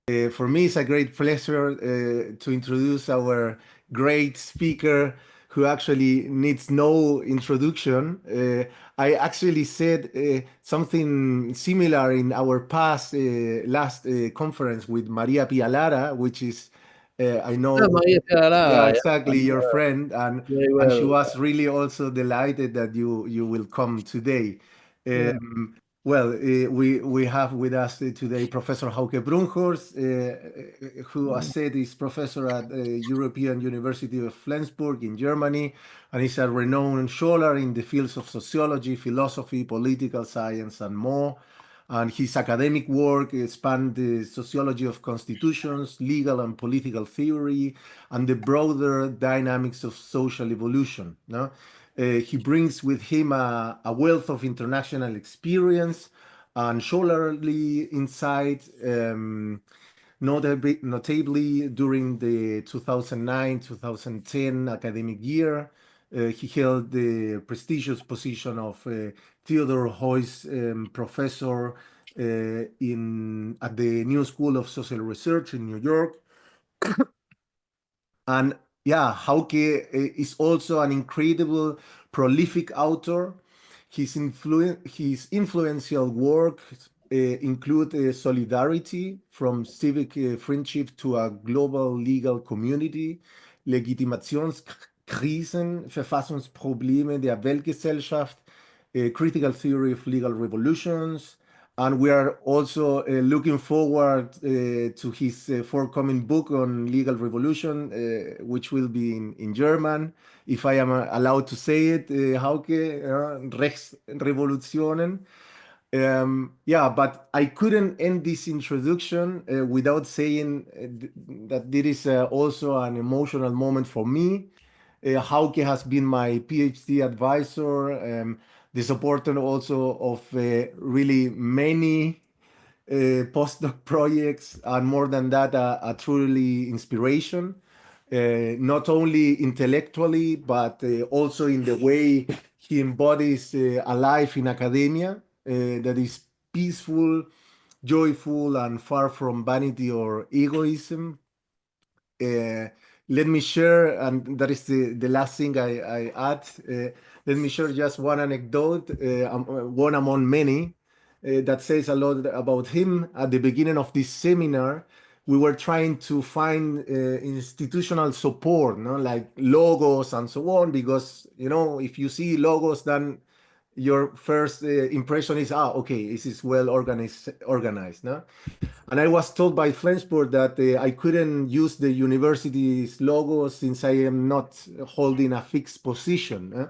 For me, it's a great pleasure to introduce our great speaker who actually needs no introduction. I actually said something similar in our past last conference with Maria Pialara, which is, I know, Maria yeah, Pialara, yeah, exactly, your friend, and very she well. was really also delighted that you will come today. Yeah. Well, we have with us today Professor Hauke Brunkhorst, who, as said, is professor at European University of Flensburg in Germany, and is a renowned scholar in the fields of sociology, philosophy, political science, and more. And his academic work spanned the sociology of constitutions, legal and political theory, and the broader dynamics of social evolution. No? He brings with him a wealth of international experience and scholarly insight, notably during the 2009-2010 academic year. He held the prestigious position of Theodore Heuss Professor at the New School of Social Research in New York. And yeah, Hauke is also an incredible, prolific author. His influential work include solidarity from civic friendship to a global legal community, Legitimationskrisen, Verfassungsprobleme der Weltgesellschaft, critical theory of legal revolutions, and we are also looking forward to his forthcoming book on legal revolution, which will be in German, if I am allowed to say it, Hauke, Rechtsrevolutionen. Yeah, but I couldn't end this introduction without saying that this is also an emotional moment for me. Hauke has been my PhD advisor, the supporter also of really many postdoc projects, and more than that, a truly inspiration, not only intellectually, but also in the way he embodies a life in academia that is peaceful, joyful, and far from vanity or egoism. Uh, Let me share, and that is the last thing I add. Let me share just one anecdote, one among many, that says a lot about him. At the beginning of this seminar, we were trying to find institutional support, no? Like logos and so on, because if you see logos, then your first impression is, okay, this is well organized, no? And I was told by Flensburg that I couldn't use the university's logo since I am not holding a fixed position.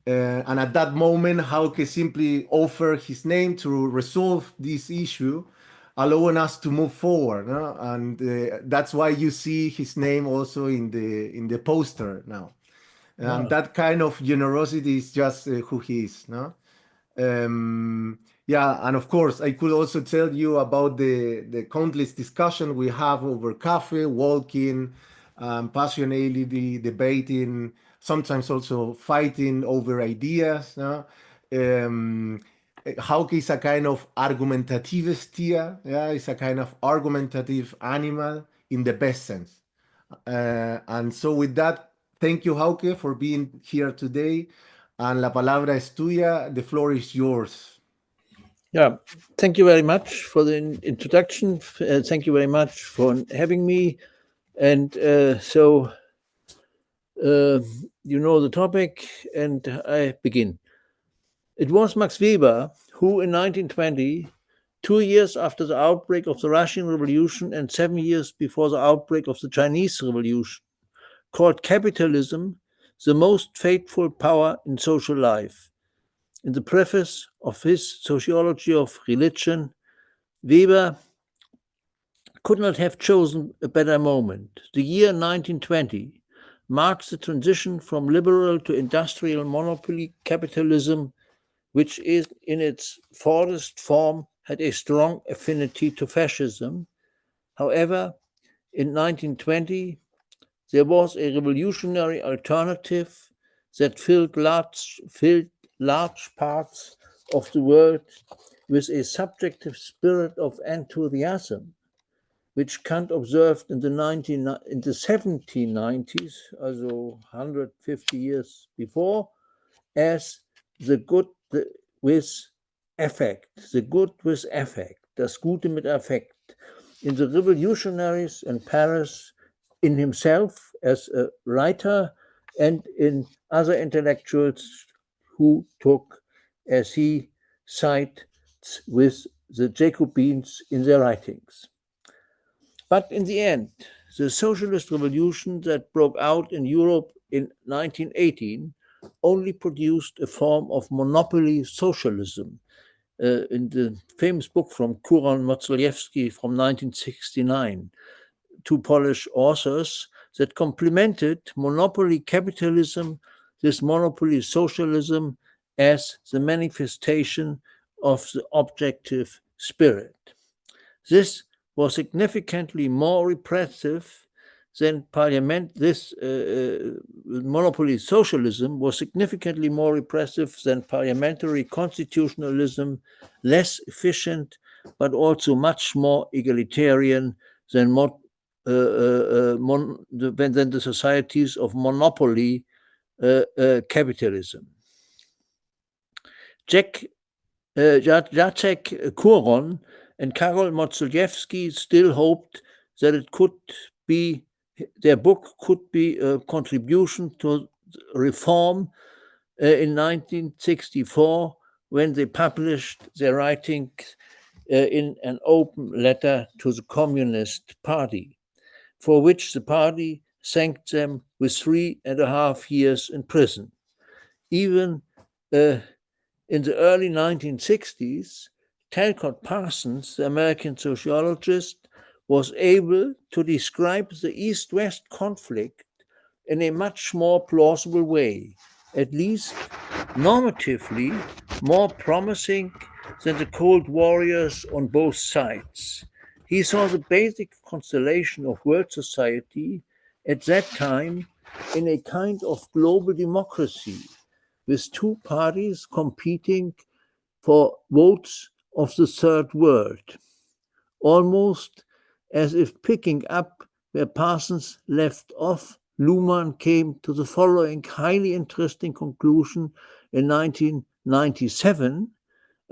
And at that moment, Hauke simply offered his name to resolve this issue, allowing us to move forward. And that's why you see his name also in the poster now. And that kind of generosity is just who he is. No? Yeah, and of course, I could also tell you about the countless discussion we have over coffee, walking, passionately debating, sometimes also fighting over ideas. No? Um, Hauke is a kind of argumentative steer. Yeah, it's a kind of argumentative animal in the best sense. And so with that, thank you, Hauke, for being here today. And la palabra es tuya. The floor is yours. Yeah, thank you very much for the introduction. Thank you very much for having me. And you know the topic, and I begin. It was Max Weber who, in 1920, 2 years after the outbreak of the Russian Revolution and 7 years before the outbreak of the Chinese Revolution, called capitalism the most fateful power in social life. In the preface of his Sociology of Religion, Weber could not have chosen a better moment. The year 1920 marks the transition from liberal to industrial monopoly capitalism, which is in its farthest form had a strong affinity to fascism. However, in 1920, there was a revolutionary alternative that filled large parts of the world with a subjective spirit of enthusiasm. which Kant observed in the 1790s, also 150 years before, as the good with effect, the good with effect, das Gute mit Affekt. In the revolutionaries in Paris, in himself as a writer, and in other intellectuals who took, as he cites, with the Jacobins in their writings. But in the end, the socialist revolution that broke out in Europe in 1918 only produced a form of monopoly socialism. In the famous book from Kuron-Moczylewski from 1969, two Polish authors, that complemented monopoly capitalism, this monopoly socialism, as the manifestation of the objective spirit. This was significantly more repressive than monopoly socialism was significantly more repressive than parliamentary constitutionalism, less efficient, but also much more egalitarian than the societies of monopoly capitalism. Jacek Kuron and Karol Moczylewski still hoped that their book could be a contribution to reform in 1964, when they published their writings in an open letter to the Communist Party, for which the party thanked them with 3.5 years in prison. Even in the early 1960s, Talcott Parsons, the American sociologist, was able to describe the East-West conflict in a much more plausible way, at least normatively more promising than the Cold Warriors on both sides. He saw the basic constellation of world society at that time in a kind of global democracy, with two parties competing for votes of the third world, almost as if picking up where Parsons left off. Luhmann came to the following highly interesting conclusion in 1997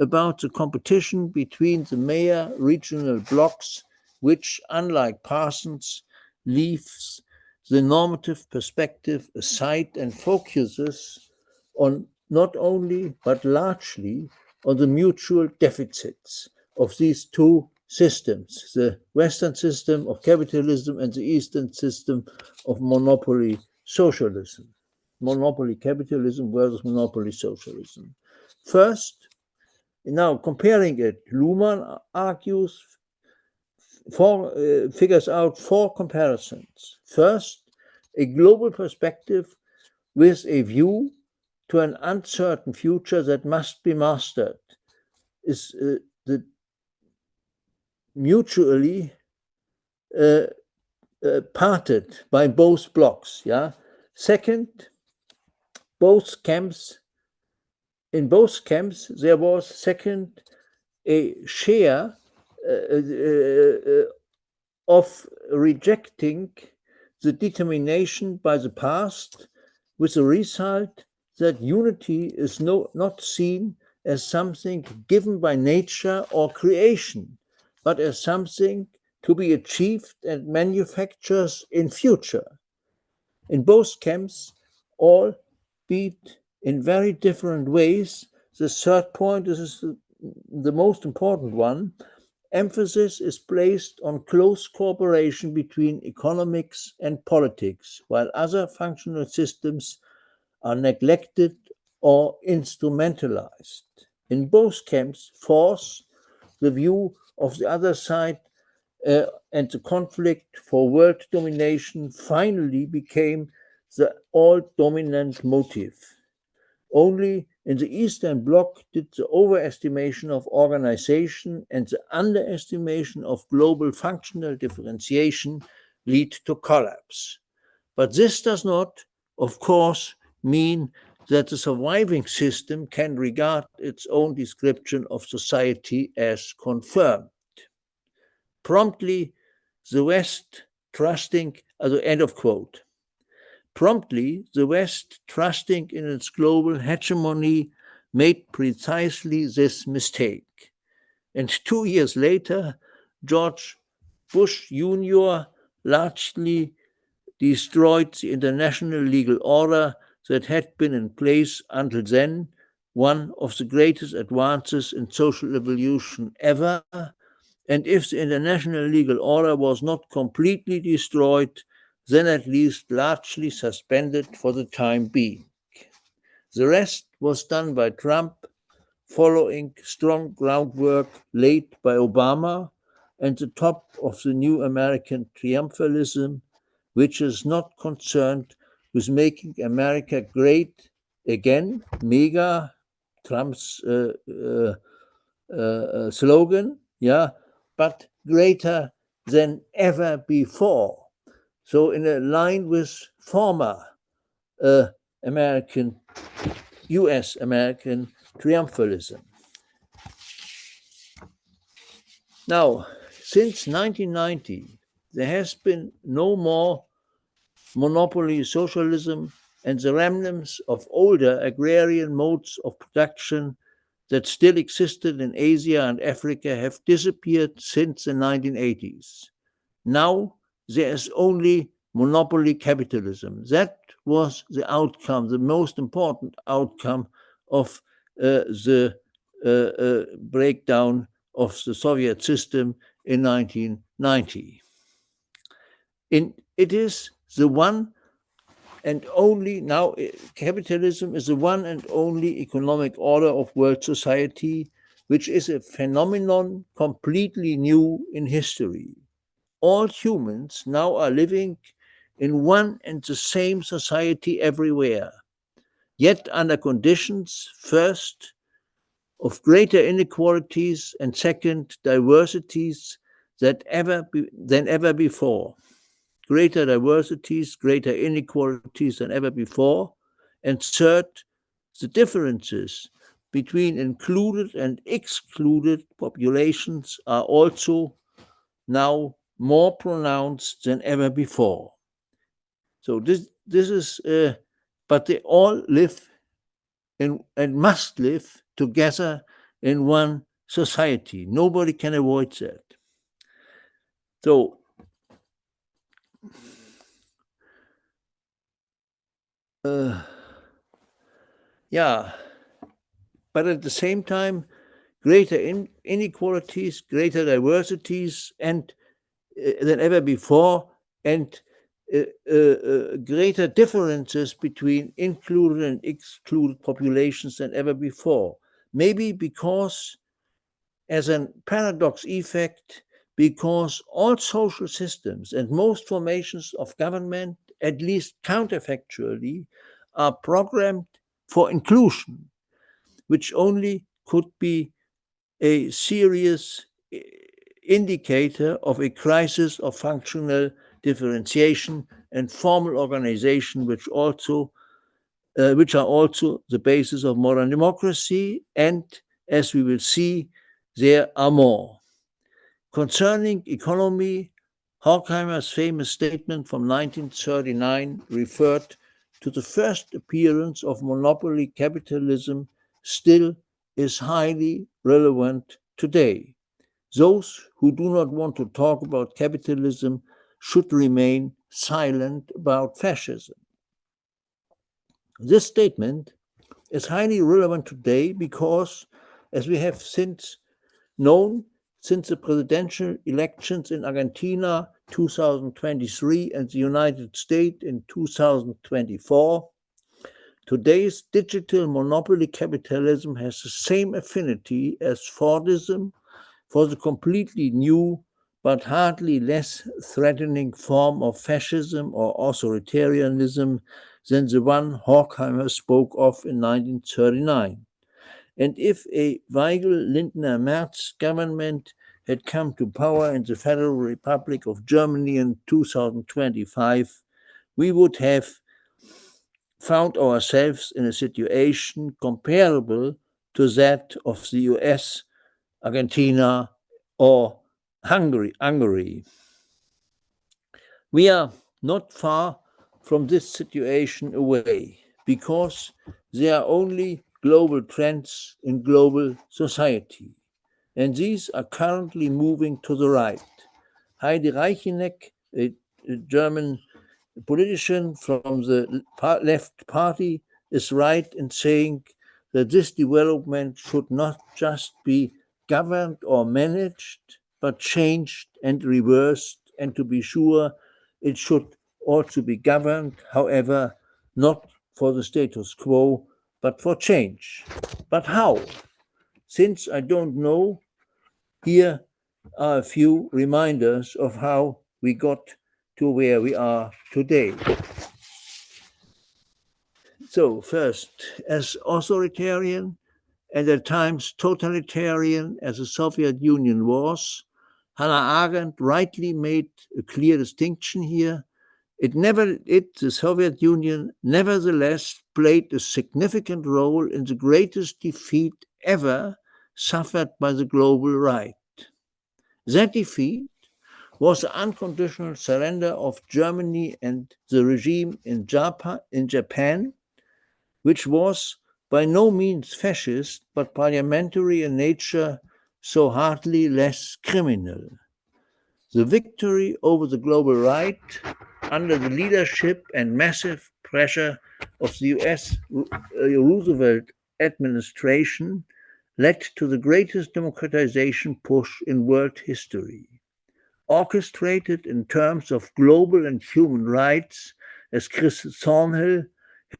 about the competition between the major regional blocs, which, unlike Parsons, leaves the normative perspective aside and focuses on not only but largely on the mutual deficits of these two systems, the Western system of capitalism and the Eastern system of monopoly socialism, monopoly capitalism versus monopoly socialism. First, now comparing it, Luhmann figures out 4 comparisons. First, a global perspective with a view to an uncertain future that must be mastered is the mutually parted by both blocs. Yeah. Second, in both camps there was second a share of rejecting the determination by the past, with the result that unity is not seen as something given by nature or creation, but as something to be achieved and manufactured in future. In both camps, albeit in very different ways, the third point, this is the most important one, emphasis is placed on close cooperation between economics and politics, while other functional systems are neglected or instrumentalized. In both camps, force, the view of the other side, and the conflict for world domination finally became the all-dominant motive. Only in the Eastern Bloc did the overestimation of organization and the underestimation of global functional differentiation lead to collapse. But this does not, of course, mean that the surviving system can regard its own description of society as confirmed. Promptly, the West trusting, end of quote. Promptly, the West, trusting in its global hegemony, made precisely this mistake. And 2 years later, George Bush Jr. largely destroyed the international legal order that had been in place until then, one of the greatest advances in social evolution ever. And if the international legal order was not completely destroyed, then at least largely suspended for the time being. The rest was done by Trump, following strong groundwork laid by Obama and the top of the new American triumphalism, which is not concerned with making America great again, mega, Trump's slogan, but greater than ever before. So in a line with former American, US American triumphalism. Now, since 1990, there has been no more monopoly socialism, and the remnants of older agrarian modes of production that still existed in Asia and Africa have disappeared since the 1980s. Now there is only monopoly capitalism. That was the outcome, the most important outcome of the breakdown of the Soviet system in 1990. It is the one and only, now capitalism is the one and only economic order of world society, which is a phenomenon completely new in history. All humans now are living in one and the same society everywhere, yet under conditions, first, of greater inequalities, and second, diversities than ever before. Greater diversities, greater inequalities than ever before, and third, the differences between included and excluded populations are also now more pronounced than ever before. So this is, but they all live and must live together in one society. Nobody can avoid that. So but at the same time, greater inequalities, greater diversities, and than ever before, and greater differences between included and excluded populations than ever before. Maybe because, as a paradox effect, because all social systems and most formations of government, at least counterfactually, are programmed for inclusion, which only could be a serious indicator of a crisis of functional differentiation and formal organization, which are also the basis of modern democracy. And as we will see, there are more. Concerning economy, Horkheimer's famous statement from 1939 referred to the first appearance of monopoly capitalism still is highly relevant today. Those who do not want to talk about capitalism should remain silent about fascism. This statement is highly relevant today because, as we have since known, since the presidential elections in Argentina 2023 and the United States in 2024, today's digital monopoly capitalism has the same affinity as Fordism for the completely new but hardly less threatening form of fascism or authoritarianism than the one Horkheimer spoke of in 1939. And if a Weigel-Lindner-Merz government had come to power in the Federal Republic of Germany in 2025, we would have found ourselves in a situation comparable to that of the US, Argentina, or Hungary. We are not far from this situation away, because there are only global trends in global society, and these are currently moving to the right. Heidi Reicheneck, a German politician from the left party, is right in saying that this development should not just be governed or managed, but changed and reversed, and to be sure, it should also be governed, however, not for the status quo, but for change. But how? Since I don't know, here are a few reminders of how we got to where we are today. So, first, as authoritarian and at times totalitarian as the Soviet Union was, Hannah Arendt rightly made a clear distinction here. The Soviet Union, nevertheless played a significant role in the greatest defeat ever suffered by the global right. That defeat was the unconditional surrender of Germany and the regime in Japan, which was by no means fascist, but parliamentary in nature, so hardly less criminal. The victory over the global right, under the leadership and massive pressure of the US Roosevelt administration, led to the greatest democratization push in world history. Orchestrated in terms of global and human rights, as Chris Thornhill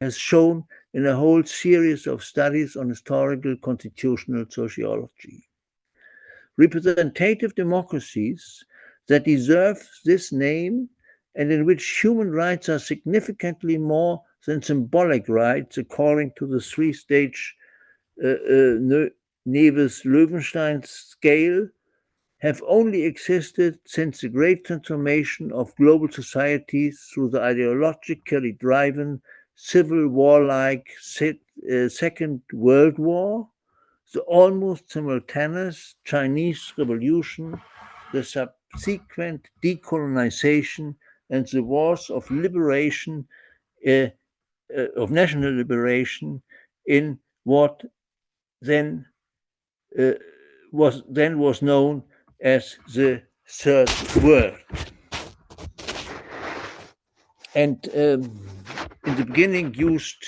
has shown in a whole series of studies on historical constitutional sociology. Representative democracies that deserve this name and in which human rights are significantly more than symbolic rights according to the three-stage Neves-Löwenstein scale, have only existed since the great transformation of global societies through the ideologically driven, civil war-like Second World War, the almost simultaneous Chinese Revolution, the subsequent decolonization, and the wars of liberation, of national liberation, in what then was known as the Third World. And in the beginning used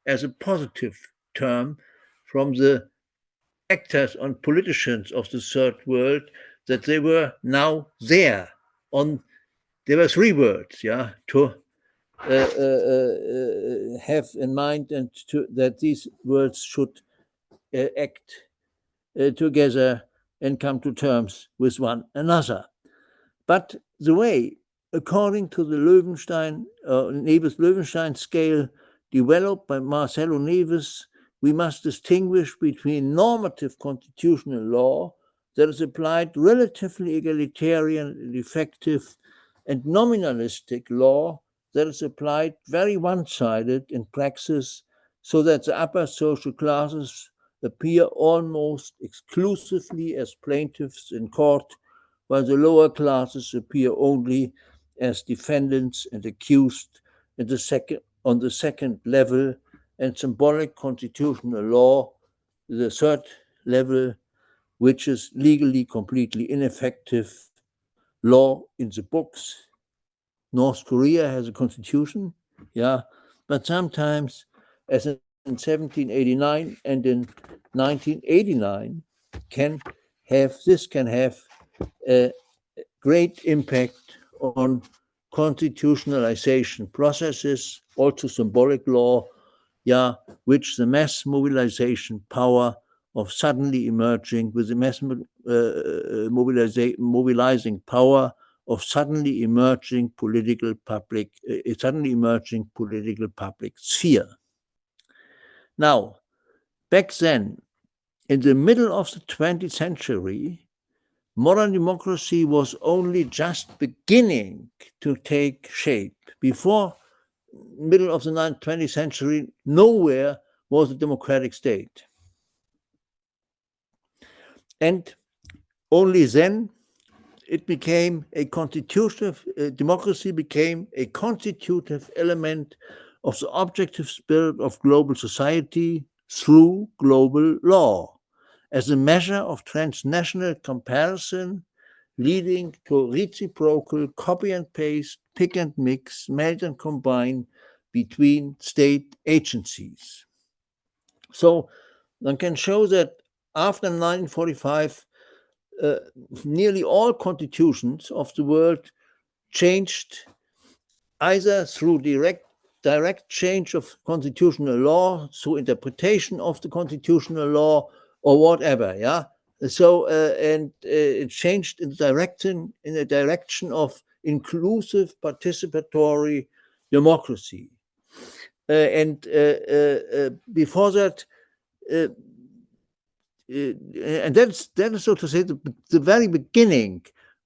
as a positive term from the actors and politicians of the Third World, that they were now there. There were three words, to have in mind, and that these words should act together and come to terms with one another. But the way, according to the Neves-Löwenstein scale developed by Marcelo Neves, we must distinguish between normative constitutional law that is applied relatively egalitarian and effective, and nominalistic law that is applied very one-sided in praxis, so that the upper social classes appear almost exclusively as plaintiffs in court, while the lower classes appear only as defendants and accused on the second level, and symbolic constitutional law, the third level, which is legally completely ineffective. Law in the books. North Korea has a constitution, but sometimes, as in 1789 and in 1989, can have a great impact on constitutionalization processes, also symbolic law, which the mass mobilization power of suddenly emerging, with the mass mobilizing power of suddenly emerging political public sphere. Now, back then, in the middle of the 20th century, modern democracy was only just beginning to take shape. Before middle of the 20th century, nowhere was a democratic state. And only then, it became a constitutive, democracy became a constitutive element of the objective spirit of global society through global law, as a measure of transnational comparison, leading to reciprocal copy and paste, pick and mix, melt and combine between state agencies. So one can show that after 1945, nearly all constitutions of the world changed either through direct change of constitutional law, through interpretation of the constitutional law, or whatever. Yeah. So it changed in the direction of inclusive participatory democracy. And before that, and that is so to say the very beginning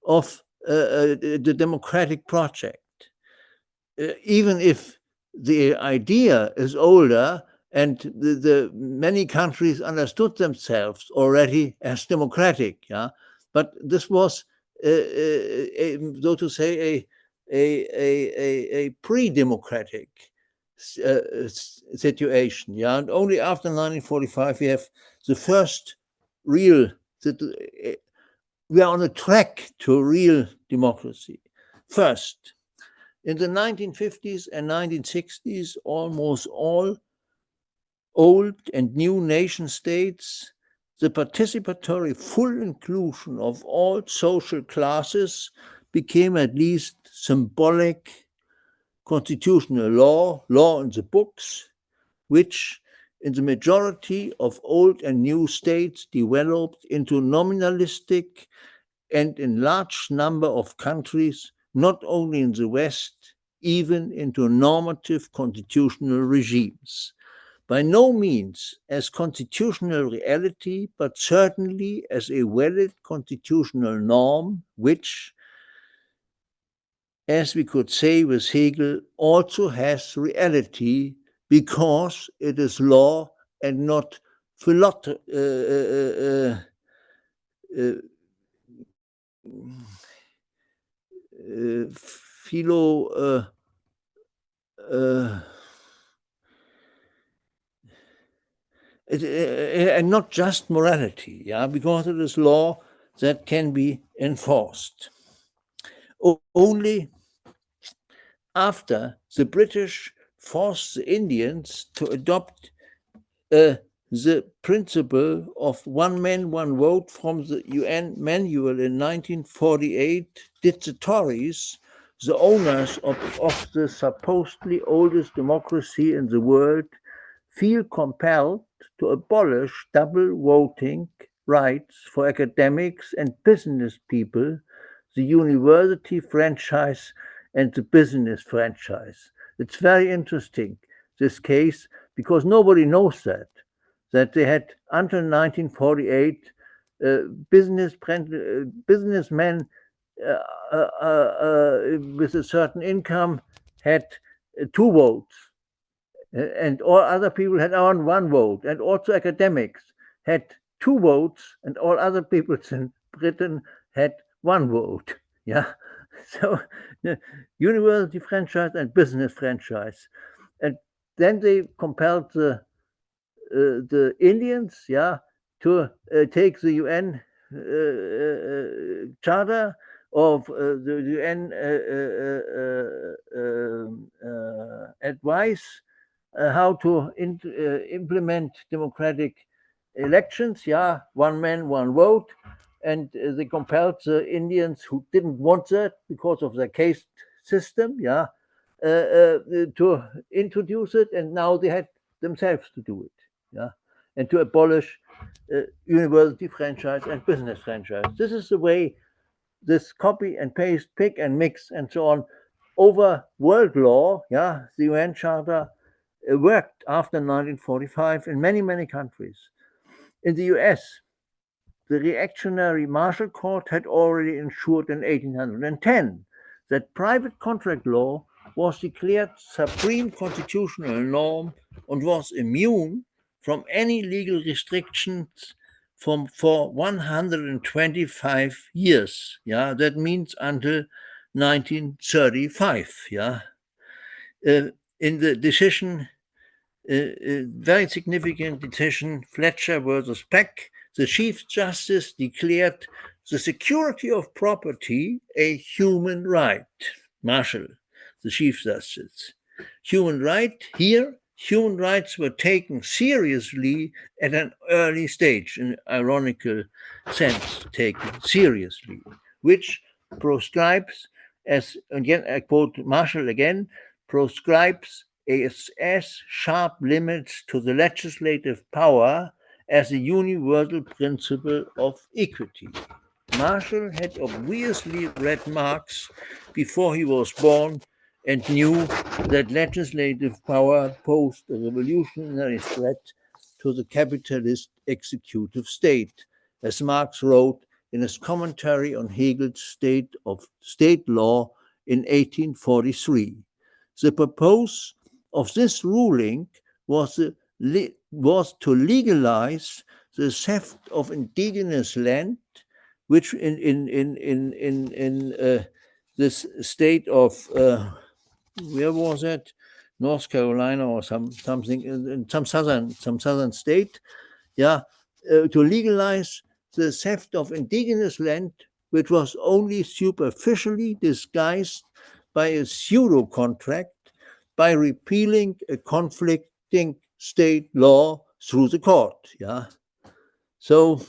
of the democratic project. Even if the idea is older and the many countries understood themselves already as democratic, yeah, but this was so to say a pre-democratic situation, yeah, and only after 1945 we have the first real, we are on a track to real democracy. First, in the 1950s and 1960s, almost all old and new nation states, the participatory full inclusion of all social classes became at least symbolic constitutional law in the books, which in the majority of old and new states developed into nominalistic and in large number of countries, not only in the West, even into normative constitutional regimes. By no means as constitutional reality, but certainly as a valid constitutional norm, which, as we could say with Hegel, also has reality because it is law and not and not just morality, yeah, because it is law that can be enforced. Only after the British forced the Indians to adopt the principle of one man, one vote from the UN manual in 1948, did the Tories, the owners of the supposedly oldest democracy in the world, feel compelled to abolish double voting rights for academics and business people, the university franchise and the business franchise. It's very interesting, this case, because nobody knows that they had until 1948 businessmen with a certain income had two votes, and all other people had one vote, and also academics had two votes, and all other people in Britain had one vote. Yeah, so the university franchise and business franchise, and then they compelled the Indians, yeah, to take the UN charter of the UN advice how to implement democratic elections, yeah, one man, one vote, and they compelled the Indians who didn't want that because of the caste system, yeah, to introduce it, and now they had themselves to do it, yeah, and to abolish university franchise and business franchise. This is the way this copy and paste, pick and mix, and so on over world law, yeah, the UN Charter worked after 1945 in many, many countries. In the US, the reactionary Marshall Court had already ensured in 1810 that private contract law was declared supreme constitutional norm and was immune from any legal restrictions for 125 years. Yeah, that means until 1935. Yeah, in the decision, very significant decision, Fletcher versus Peck, the Chief Justice declared the security of property a human right. Marshall, the Chief Justice. Human right here, human rights were taken seriously at an early stage, in ironical sense, taken seriously, which proscribes, as again, I quote Marshall again, proscribes as sharp limits to the legislative power as a universal principle of equity. Marshall had obviously read Marx before he was born and knew that legislative power posed a revolutionary threat to the capitalist executive state, as Marx wrote in his commentary on Hegel's State of State Law in 1843. The purpose of this ruling was to legalize the theft of indigenous land, which in this state of where was it? North Carolina or something in some southern state, yeah, to legalize the theft of indigenous land, which was only superficially disguised by a pseudo contract, by repealing a conflicting state law through the court. Yeah, so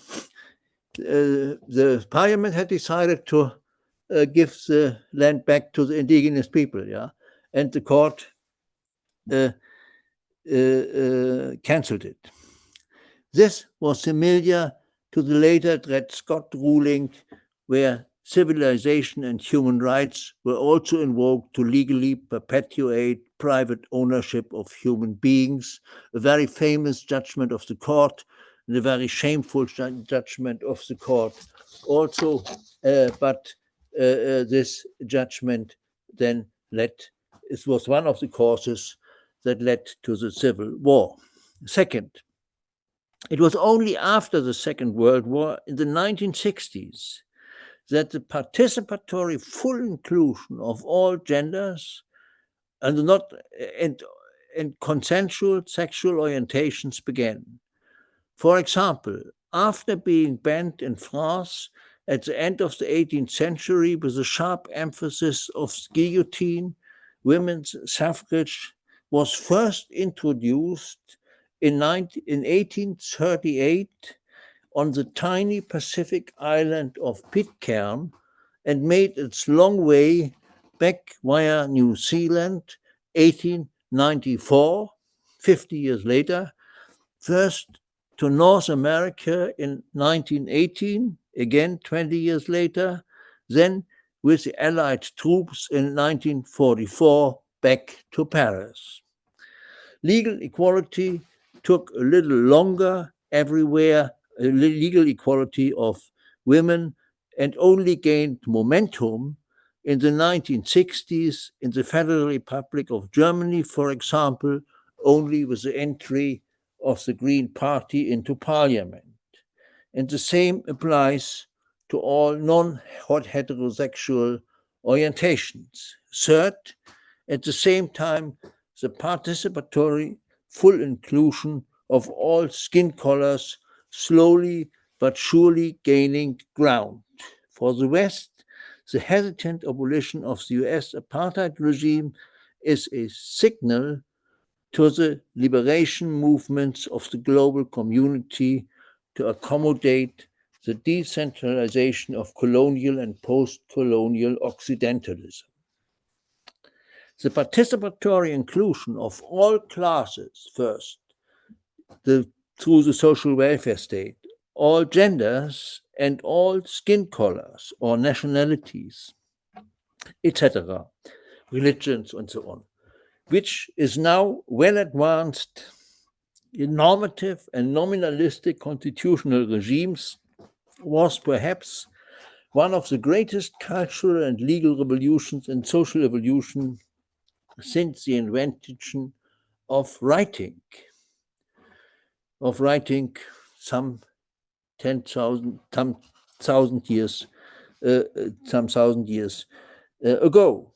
the parliament had decided to give the land back to the indigenous people. Yeah, and the court cancelled it. This was similar to the later Dred Scott ruling, where civilization and human rights were also invoked to legally perpetuate private ownership of human beings, a very famous judgment of the court, and a very shameful judgment of the court also, but this judgment then led, it was one of the causes that led to the Civil War. Second, it was only after the Second World War, in the 1960s, that the participatory full inclusion of all genders and consensual sexual orientations began. For example, after being banned in France at the end of the 18th century with a sharp emphasis of guillotine, women's suffrage was first introduced in 1838 on the tiny Pacific island of Pitcairn and made its long way back via New Zealand, 1894, 50 years later, first to North America in 1918, again 20 years later, then with the Allied troops in 1944 back to Paris. Legal equality took a little longer everywhere, legal equality of women, and only gained momentum in the 1960s in the Federal Republic of Germany, for example, only with the entry of the Green Party into parliament. And the same applies to all non-heterosexual orientations. Third, at the same time, the participatory full inclusion of all skin colors slowly but surely gaining ground. For the West, the hesitant abolition of the US apartheid regime is a signal to the liberation movements of the global community to accommodate the decentralization of colonial and post-colonial Occidentalism. The participatory inclusion of all classes first, through the social welfare state, all genders and all skin colors or nationalities, etc., religions and so on, which is now well advanced in normative and nominalistic constitutional regimes, was perhaps one of the greatest cultural and legal revolutions and social evolution since the invention of writing some 10,000, some thousand years ago.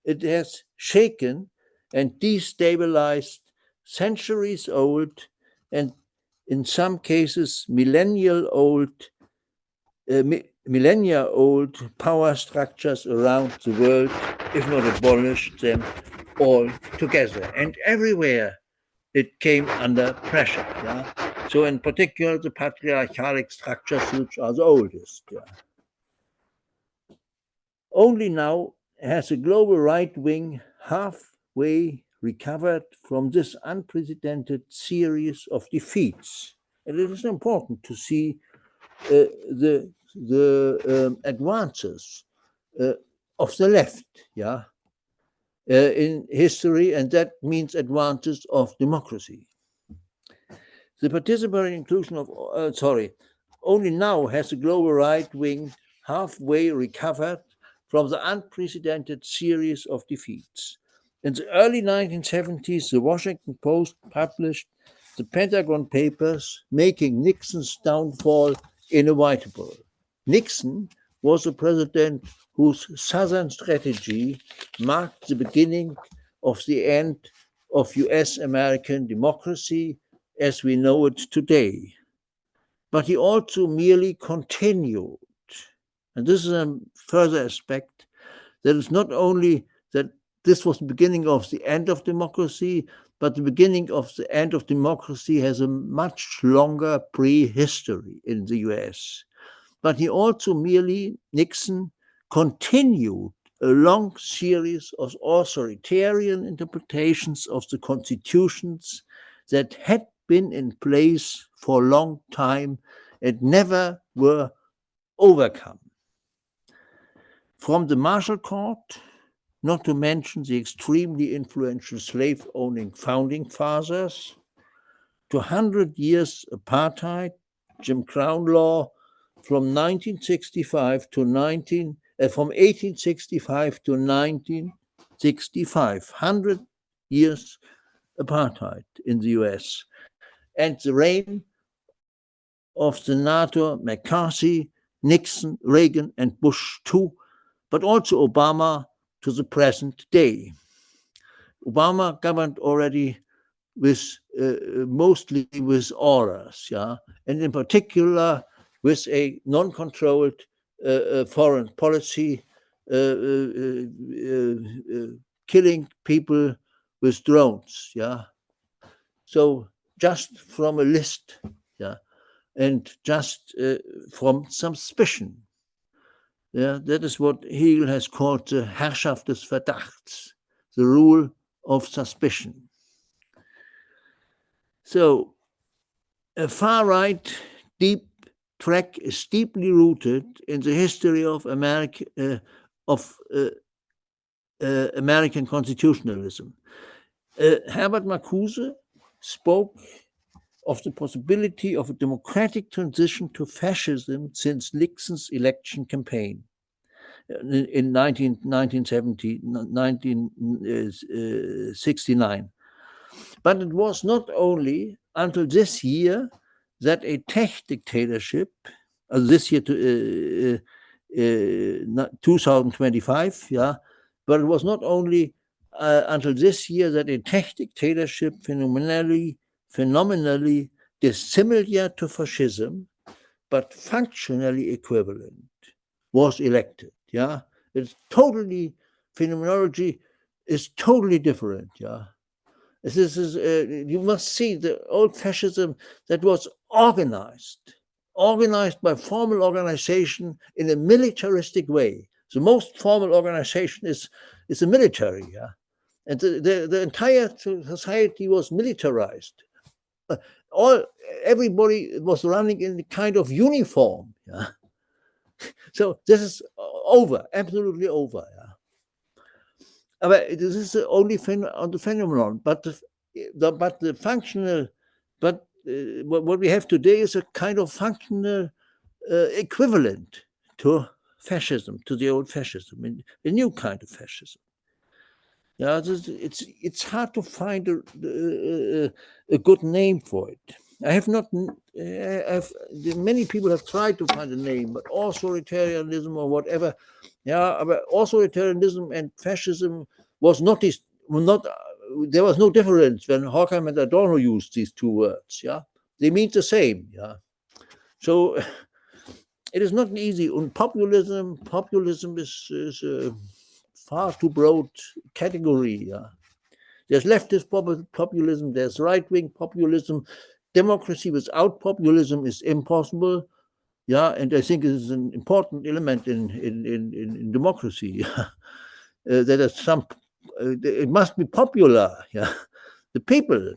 It has shaken and destabilized centuries old and in some cases millennia old power structures around the world, if not abolished them altogether. And everywhere it came under pressure. Yeah? So in particular, the patriarchal structures, which are the oldest. Yeah? Only now has the global right wing halfway recovered from this unprecedented series of defeats. And it is important to see the advances of the left, in history, and that means advances of democracy. The participatory inclusion of, only now has the global right wing halfway recovered from the unprecedented series of defeats. In the early 1970s, the Washington Post published the Pentagon Papers, making Nixon's downfall inevitable. Nixon was a president whose Southern strategy marked the beginning of the end of US-American democracy as we know it today. But he also merely continued. And this is a further aspect, that it's not only that this was the beginning of the end of democracy, but the beginning of the end of democracy has a much longer prehistory in the US. But he also merely, Nixon, continued a long series of authoritarian interpretations of the constitutions that had been in place for a long time and never were overcome. From the Marshall Court, not to mention the extremely influential slave-owning founding fathers, to 100 years apartheid, Jim Crow law, from 1865 to 1965, 100 years apartheid in the US, and the reign of Senator McCarthy, Nixon, Reagan, and Bush too, but also Obama to the present day. Obama governed already with mostly with orders, and in particular with a non-controlled foreign policy, killing people with drones, So just from a list, and just from suspicion. That is what Hegel has called the Herrschaft des Verdachts, the rule of suspicion. So a far-right deep track is deeply rooted in the history of American constitutionalism. Herbert Marcuse spoke of the possibility of a democratic transition to fascism since Nixon's election campaign in 1969. But it was not only until this year that a tech dictatorship, this year 2025, but it was not only until this year that a tech dictatorship phenomenally dissimilar to fascism, but functionally equivalent, was elected. It's totally, phenomenology is totally different. This is you must see the old fascism that was organized by formal organization in a militaristic way. The most formal organization is the military, and the entire society was militarized. Everybody was running in a kind of uniform. So this is over, absolutely over. But this is only on the phenomenon, but the functional, what we have today is a kind of functional equivalent to fascism, to the old fascism, a new kind of fascism. It's hard to find a good name for it. I have not. Many people have tried to find a name, but authoritarianism or whatever. Yeah, but authoritarianism and fascism was not this. Not there was no difference when Horkheimer and Adorno used these two words. Yeah, they mean the same. Yeah, so it is not easy. And populism is a far too broad category. Yeah. There's leftist populism, there's right-wing populism. Democracy without populism is impossible. Yeah, and I think it is an important element in democracy. That is some. It must be popular. Yeah, the people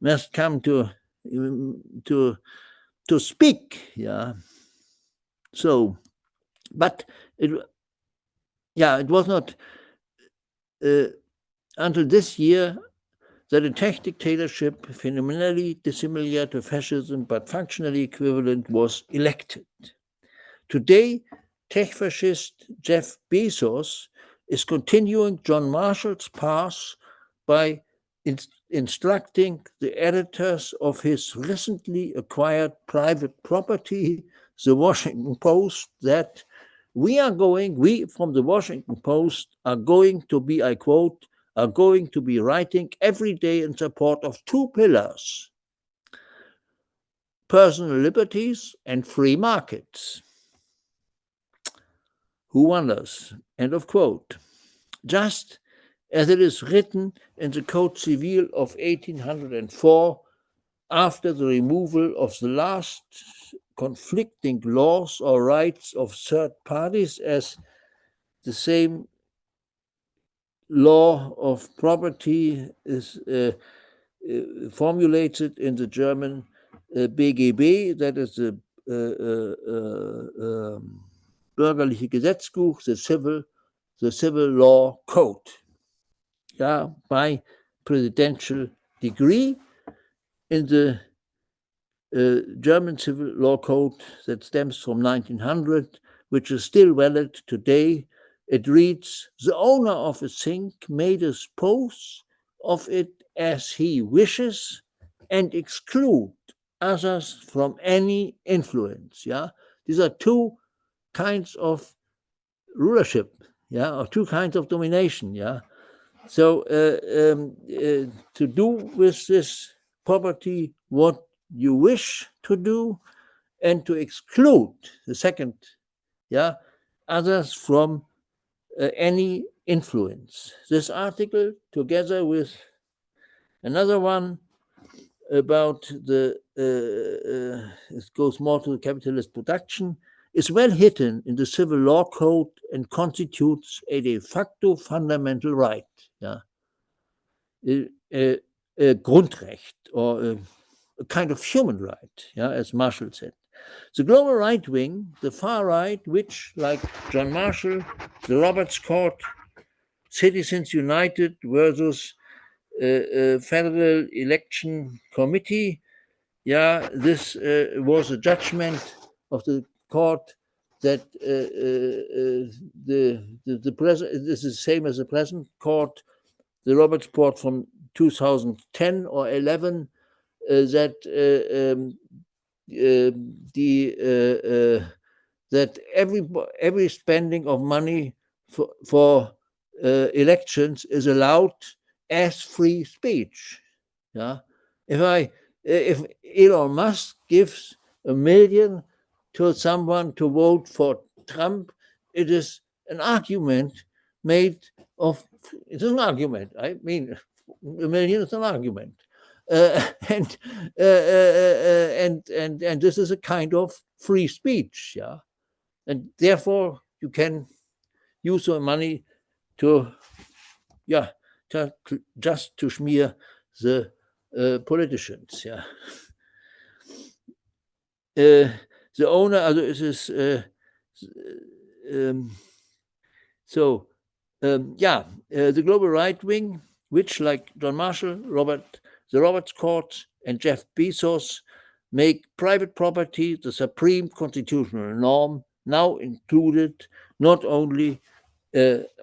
must come to speak. Yeah. So, but it was not until this year that a tech dictatorship, phenomenally dissimilar to fascism but functionally equivalent, was elected. Today, tech fascist Jeff Bezos is continuing John Marshall's path by instructing the editors of his recently acquired private property, the Washington Post, that we from the Washington Post are going to be, I quote, are going to be writing every day in support of two pillars: personal liberties and free markets. Who wonders? End of quote. Just as it is written in the Code Civil of 1804, after the removal of the last conflicting laws or rights of third parties, as the same law of property is formulated in the German BGB, that is the Bürgerliche Gesetzbuch, the civil law code. Yeah, by presidential decree in the German civil law code that stems from 1900, which is still valid today. It reads, the owner of a thing may dispose of it as he wishes and exclude others from any influence. Yeah, these are two kinds of rulership, yeah, or two kinds of domination. Yeah, so to do with this property what you wish to do, and to exclude the second, yeah, others from any influence. This article, together with another one about it goes more to the capitalist production, is well hidden in the civil law code and constitutes a de facto fundamental right. Yeah, a Grundrecht, or a kind of human right. Yeah, as Marshall said. The global right wing, the far right, which, like John Marshall, the Roberts Court, Citizens United versus Federal Election Committee, yeah, this was a judgment of the court that the present, this is the same as the present court, the Roberts Court from 2010 or 11, that that every spending of money for elections is allowed as free speech. Yeah, if Elon Musk gives $1 million to someone to vote for Trump, it is an argument made of. It's an argument. I mean, $1 million is an argument. And this is a kind of free speech, yeah, and therefore you can use your money to, yeah, just to smear the politicians, yeah. The owner, is the global right wing, which, like John Marshall, the Roberts Court, and Jeff Bezos, make private property the supreme constitutional norm, now included not only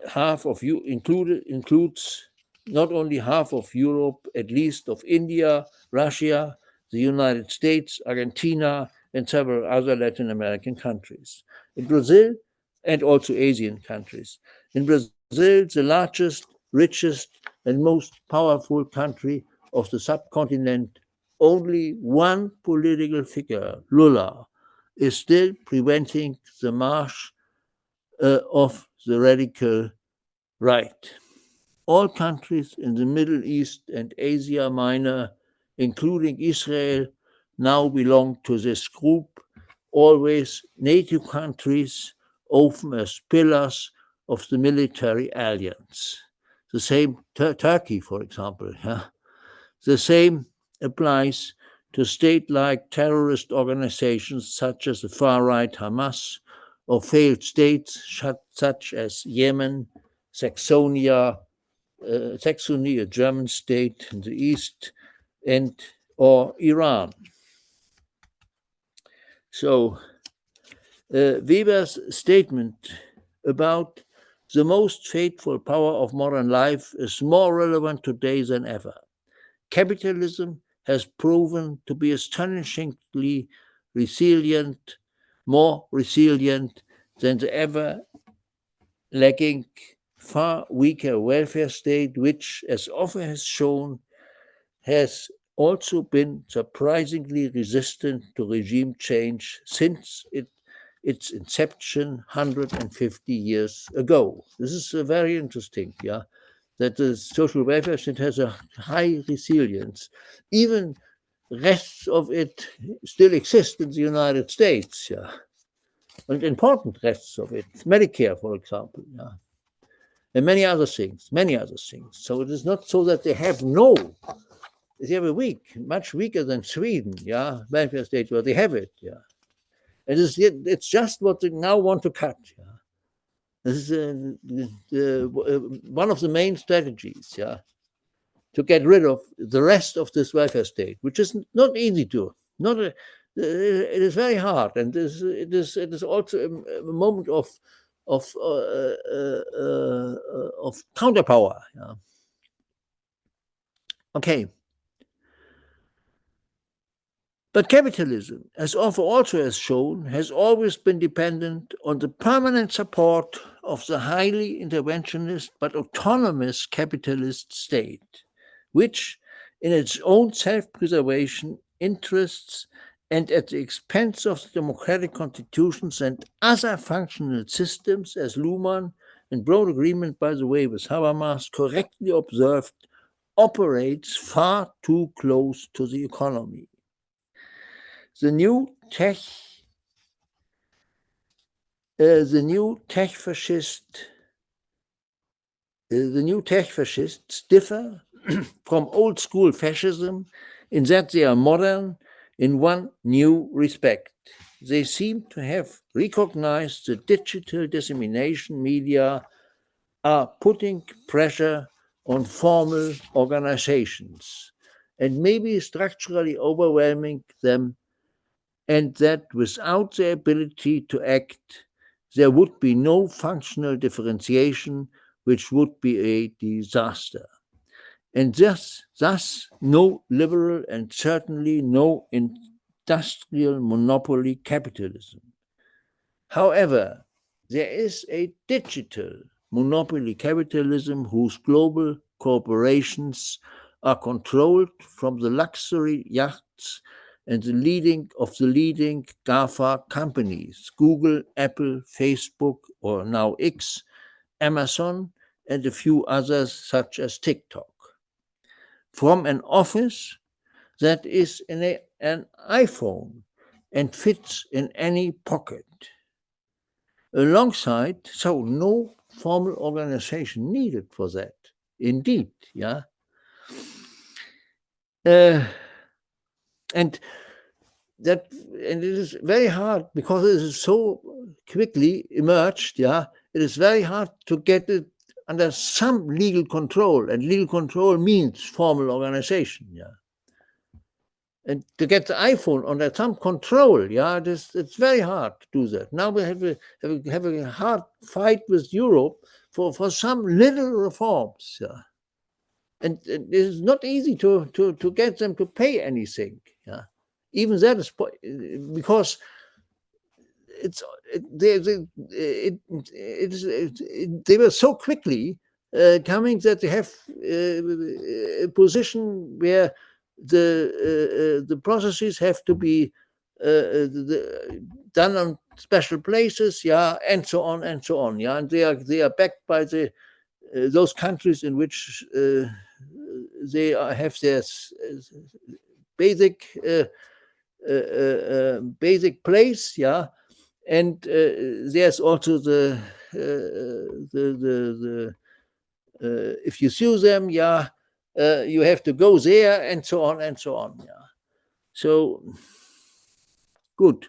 half of you includes not only half of Europe, at least of India, Russia, the United States, Argentina, and several other Latin American countries. In Brazil, and also Asian countries. In Brazil, the largest, richest, and most powerful country of the subcontinent, only one political figure, Lula, is still preventing the march of the radical right. All countries in the Middle East and Asia Minor, including Israel, now belong to this group, always NATO countries, often as pillars of the military alliance. The same, Turkey, for example. The same applies to state-like terrorist organizations such as the far-right Hamas, or failed states such as Yemen, Saxony, a German state in the east, or Iran. So Weber's statement about the most fateful power of modern life is more relevant today than ever. Capitalism has proven to be astonishingly resilient, more resilient than the ever lagging, far weaker welfare state, which, as often has shown, has also been surprisingly resistant to regime change since its inception 150 years ago. This is very interesting, that the social welfare state has a high resilience. Even rests of it still exist in the United States, and important rests of it, Medicare, for example, and many other things. So it is not so that they have a much weaker than Sweden, welfare state, where they have it, it's just what they now want to cut, This is one of the main strategies, to get rid of the rest of this welfare state, which is not easy to. It is very hard, and it is also a moment of counterpower. Okay. But capitalism, as also has shown, has always been dependent on the permanent support of the highly interventionist but autonomous capitalist state, which, in its own self-preservation interests and at the expense of the democratic constitutions and other functional systems, as Luhmann, in broad agreement, by the way, with Habermas, correctly observed, operates far too close to the economy. The new tech fascists differ from old school fascism in that they are modern in one new respect. They seem to have recognized the digital dissemination media are putting pressure on formal organizations and maybe structurally overwhelming them, and that without the ability to act, there would be no functional differentiation, which would be a disaster. And thus no liberal and certainly no industrial monopoly capitalism. However, there is a digital monopoly capitalism whose global corporations are controlled from the luxury yachts and the leading GAFA companies, Google, Apple, Facebook, or now X, Amazon, and a few others such as TikTok. From an office that is in an iPhone and fits in any pocket. Alongside, so no formal organization needed for that, indeed, and it is very hard because it is so quickly emerged, it is very hard to get it under some legal control, and legal control means formal organization, and to get the iPhone under some control, it's very hard to do that. Now we have a hard fight with Europe for some little reforms, and it is not easy to get them to pay anything. Yeah, even that is because they were so quickly coming that they have a position where the processes have to be done on special places, yeah, and so on and so on, yeah, and they are backed by those countries in which they have their basic basic place, yeah, and there's also the if you sue them, yeah, you have to go there, and so on and so on, yeah. So good.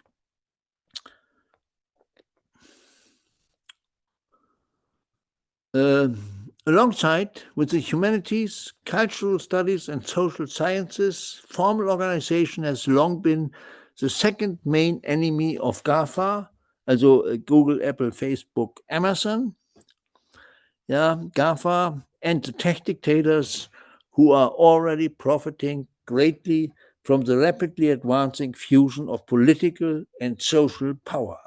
Alongside with the humanities, cultural studies, and social sciences, formal organization has long been the second main enemy of GAFA, also Google, Apple, Facebook, Amazon, yeah, GAFA, and the tech dictators who are already profiting greatly from the rapidly advancing fusion of political and social power.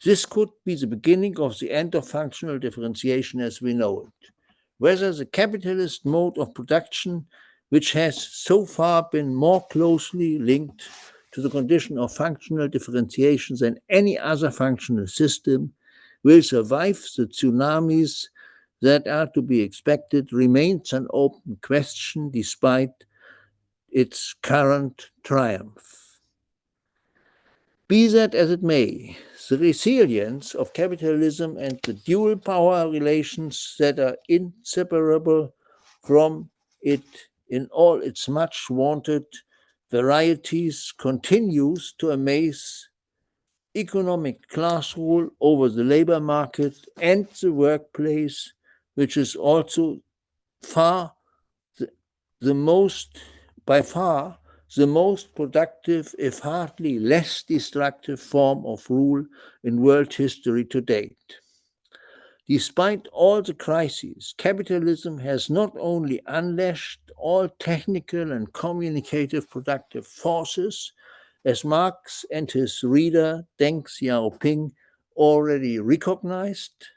This could be the beginning of the end of functional differentiation as we know it. Whether the capitalist mode of production, which has so far been more closely linked to the condition of functional differentiation than any other functional system, will survive the tsunamis that are to be expected, remains an open question despite its current triumph. Be that as it may, the resilience of capitalism and the dual power relations that are inseparable from it in all its much wanted varieties continues to amaze economic class rule over the labor market and the workplace, which is also by far the most productive, if hardly less destructive form of rule in world history to date. Despite all the crises, capitalism has not only unleashed all technical and communicative productive forces, as Marx and his reader Deng Xiaoping already recognized,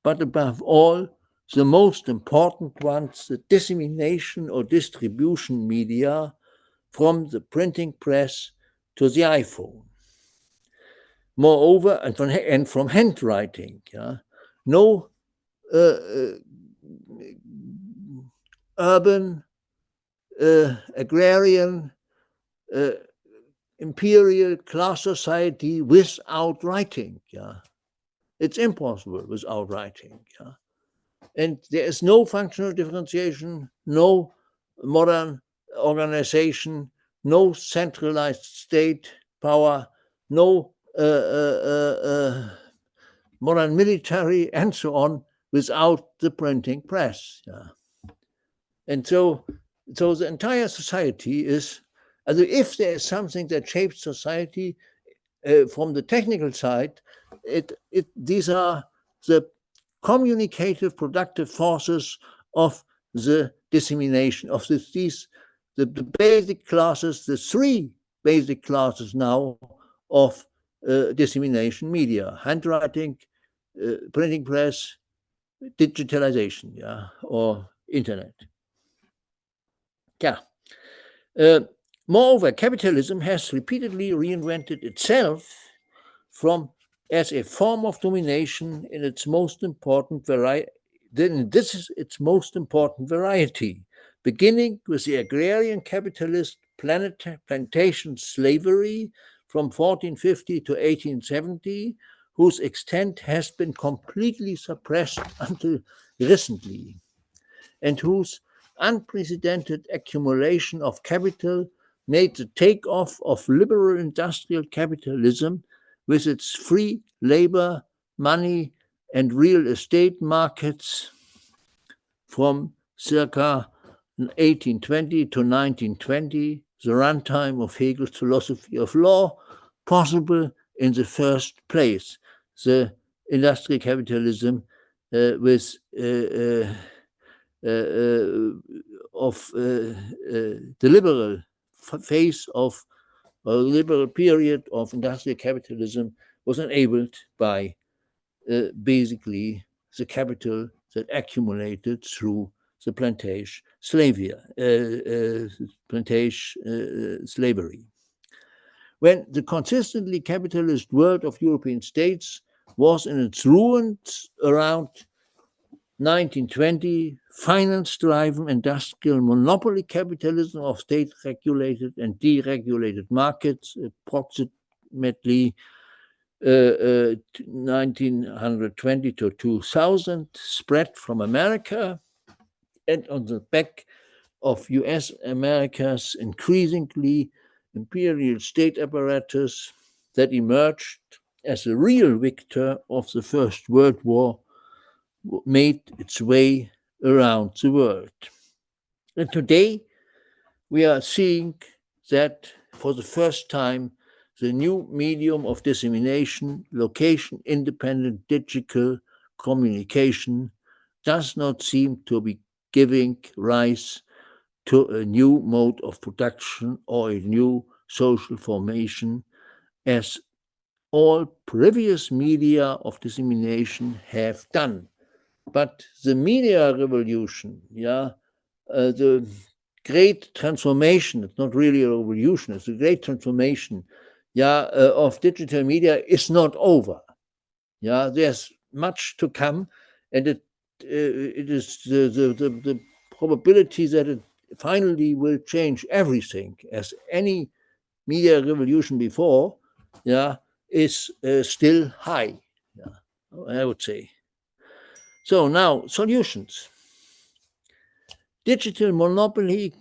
but above all, the most important ones, the dissemination or distribution media, from the printing press to the iPhone. Moreover, and from handwriting, yeah, no urban, agrarian, imperial class society without writing. Yeah, it's impossible without writing. Yeah, and there is no functional differentiation, no modern organization, no centralized state power, no modern military, and so on, without the printing press. Yeah. And so the entire society is, if there is something that shapes society from the technical side, these are the communicative productive forces of the dissemination of the basic classes, the three basic classes now of dissemination media: handwriting, printing press, digitalization, yeah, or internet. Yeah. Moreover, capitalism has repeatedly reinvented itself as a form of domination in its most important variety. This is its most important variety, beginning with the agrarian capitalist plantation slavery from 1450 to 1870, whose extent has been completely suppressed until recently, and whose unprecedented accumulation of capital made the takeoff of liberal industrial capitalism with its free labor, money, and real estate markets from circa 1820 to 1920, the runtime of Hegel's philosophy of law, possible in the first place, the industrial capitalism with the liberal phase of a liberal period of industrial capitalism was enabled by basically the capital that accumulated through the plantation slavery. When the consistently capitalist world of European states was in its ruins around 1920, finance-driven industrial monopoly capitalism of state-regulated and deregulated markets, approximately 1920 to 2000, spread from America, and on the back of US America's increasingly imperial state apparatus that emerged as a real victor of the First World War, made its way around the world. And today we are seeing that for the first time, the new medium of dissemination, location-independent digital communication, does not seem to be giving rise to a new mode of production or a new social formation, as all previous media of dissemination have done. But the media revolution, the great transformation, it's not really a revolution, it's a great transformation, of digital media is not over. There's much to come, and it is the probability that it finally will change everything, as any media revolution before, is still high, I would say. So now, solutions. Digital monopoly,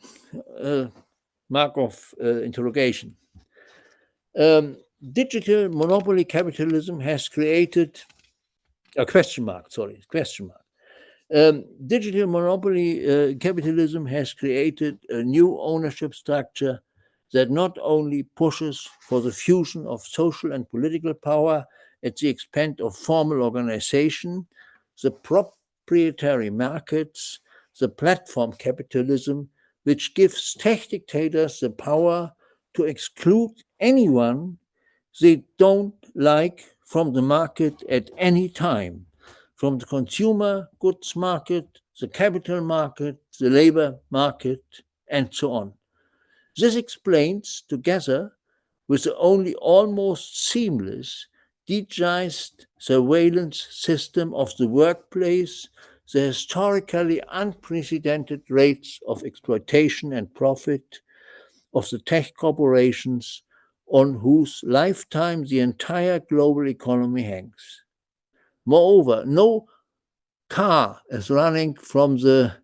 mark of interrogation. Digital monopoly capitalism has created a question mark. Digital monopoly capitalism has created a new ownership structure that not only pushes for the fusion of social and political power at the expense of formal organization, the proprietary markets, the platform capitalism, which gives tech dictators the power to exclude anyone they don't like from the market at any time, from the consumer goods market, the capital market, the labor market, and so on. This explains, together with the only almost seamless digitized surveillance system of the workplace, the historically unprecedented rates of exploitation and profit of the tech corporations on whose lifetime the entire global economy hangs. Moreover, no car is running from the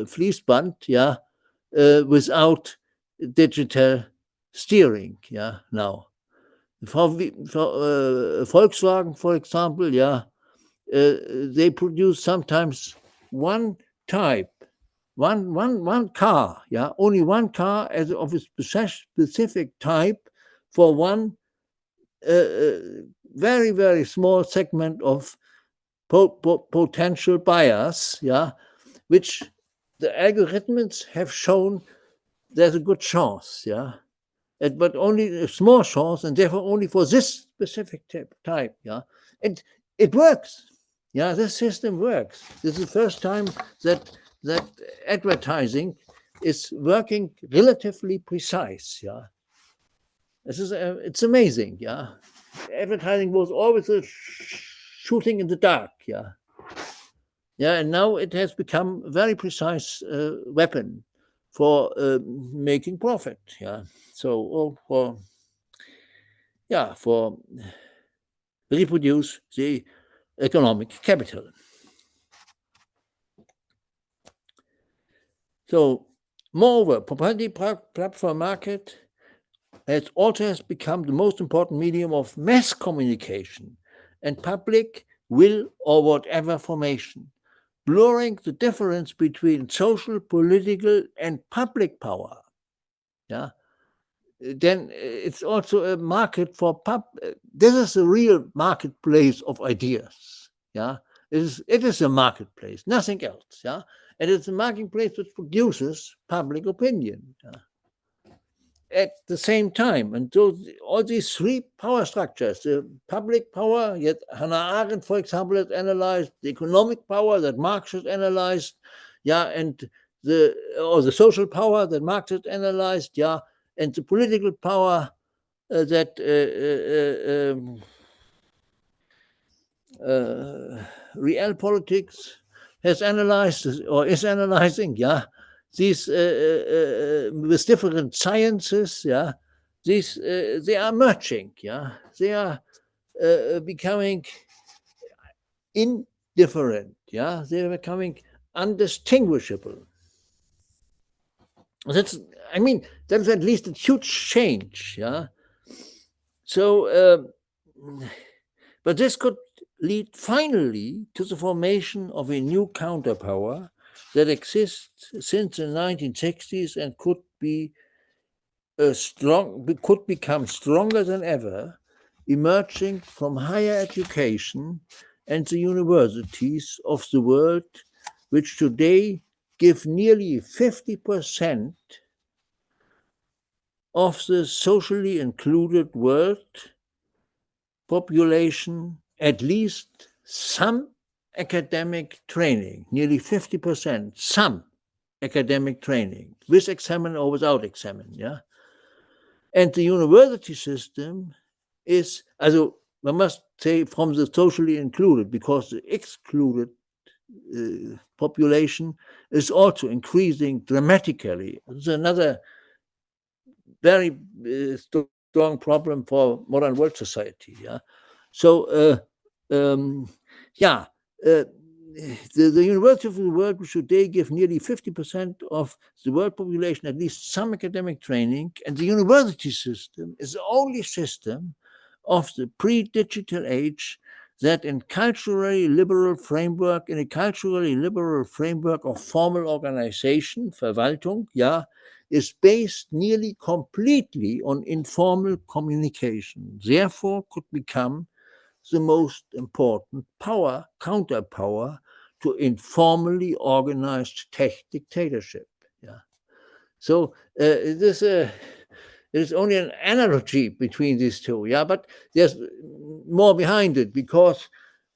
Fließband, without digital steering, now. Volkswagen, for example, they produce sometimes one type, one car, only one car as of a specific type for one very, very small segment of potential buyers, which the algorithms have shown there's a good chance, but only a small chance, and therefore only for this specific type, and it works, this system works. This is the first time that advertising is working relatively precise, it's amazing, Advertising was always a shooting in the dark, and now it has become a very precise weapon for making profit, so for reproduce the economic capital. So, moreover, proprietary platform market has become the most important medium of mass communication and public will or whatever formation, blurring the difference between social, political, and public power. Then it's also a market for this is a real marketplace of ideas. Yeah, it is a marketplace, nothing else. Yeah, and it's a marketplace which produces public opinion. Yeah? At the same time, and so all these three power structures, the public power, yet Hannah Arendt, for example, has analyzed the economic power that Marx has analyzed, yeah, and the social power that Marx has analyzed, yeah, and the political power that real politics has analyzed or is analyzing, yeah, these with different sciences, yeah, these they are merging, yeah, they are becoming indifferent, yeah, they are becoming undistinguishable. That's at least a huge change, yeah. So, but this could lead finally to the formation of a new counterpower that exists since the 1960s and could become stronger than ever, emerging from higher education and the universities of the world, which today give nearly 50% of the socially included world population at least some academic training, nearly 50%, some academic training, with examen or without examen, yeah? And the university system is, one must say, from the socially included, because the excluded population is also increasing dramatically. It's another very strong problem for modern world society, yeah? So, the University of the World which today give nearly 50% of the world population at least some academic training, and the university system is the only system of the pre-digital age that in a culturally liberal framework of formal organization, Verwaltung, yeah, is based nearly completely on informal communication, therefore could become the most important counterpower to informally organized tech dictatorship. Yeah. So this is only an analogy between these two. Yeah, but there's more behind it, because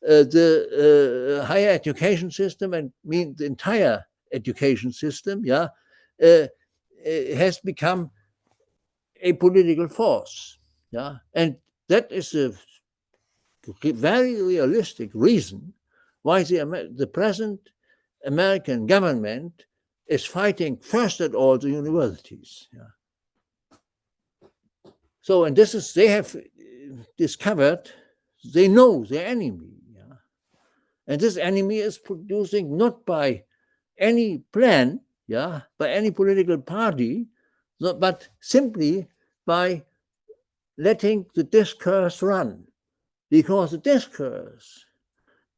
the higher education system, and the entire education system, yeah, has become a political force. Yeah, and that is a very realistic reason why the present American government is fighting first at all the universities. Yeah. So, and they have discovered, they know their enemy. Yeah. And this enemy is producing not by any plan, yeah, by any political party, but simply by letting the discourse run. Because the discourse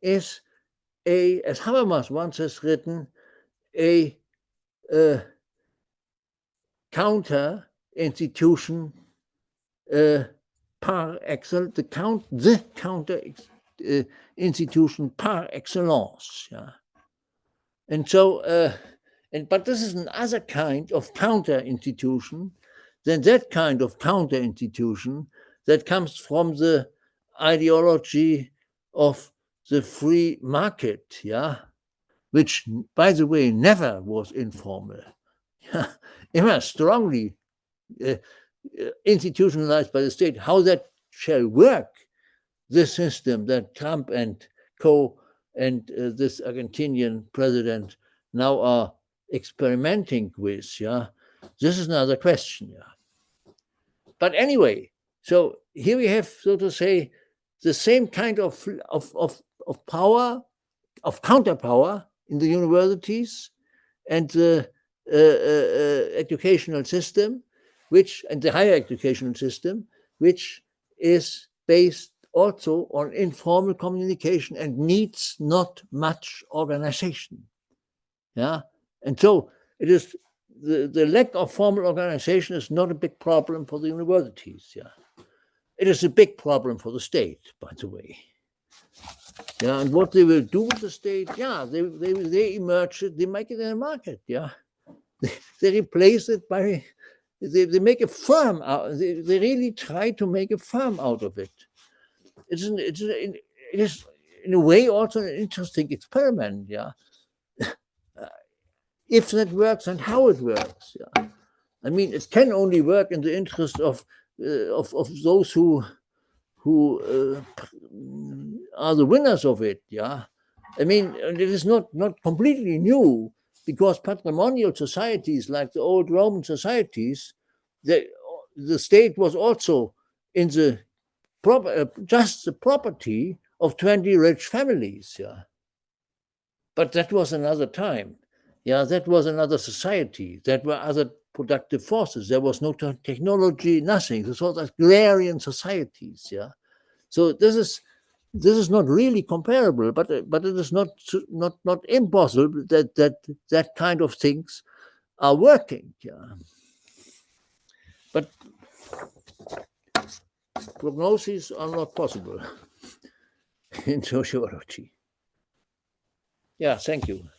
is as Habermas once has written, a counter institution par excellence, the counter institution par excellence. Yeah. And so, but this is another kind of counter institution than that kind of counter institution that comes from the ideology of the free market, yeah, which, by the way, never was informal. It was strongly institutionalized by the state. How that shall work, this system that Trump and co and this Argentinian president now are experimenting with, yeah, this is another question, yeah. But anyway, so here we have, so to say, the same kind of power, of counterpower in the universities and the educational system, and the higher educational system, which is based also on informal communication and needs not much organization. Yeah, and so it is the lack of formal organization is not a big problem for the universities. Yeah, it is a big problem for the state, by the way. Yeah, and what they will do with the state, yeah, they emerge it, they make it in a market, yeah. They replace it by, they make a firm out, they really try to make a firm out of it. It is in a way also an interesting experiment, yeah. If that works and how it works, yeah. I mean, it can only work in the interest of those who are the winners of it, yeah. I mean, it is not completely new, because patrimonial societies like the old Roman societies, the state was also in the just the property of 20 rich families, yeah. But that was another time. Yeah, that was another society. That were other productive forces. There was no technology, nothing. This was agrarian societies. Yeah, so this is not really comparable, but it is not impossible that kind of things are working. Yeah, but prognoses are not possible in sociology. Yeah, thank you.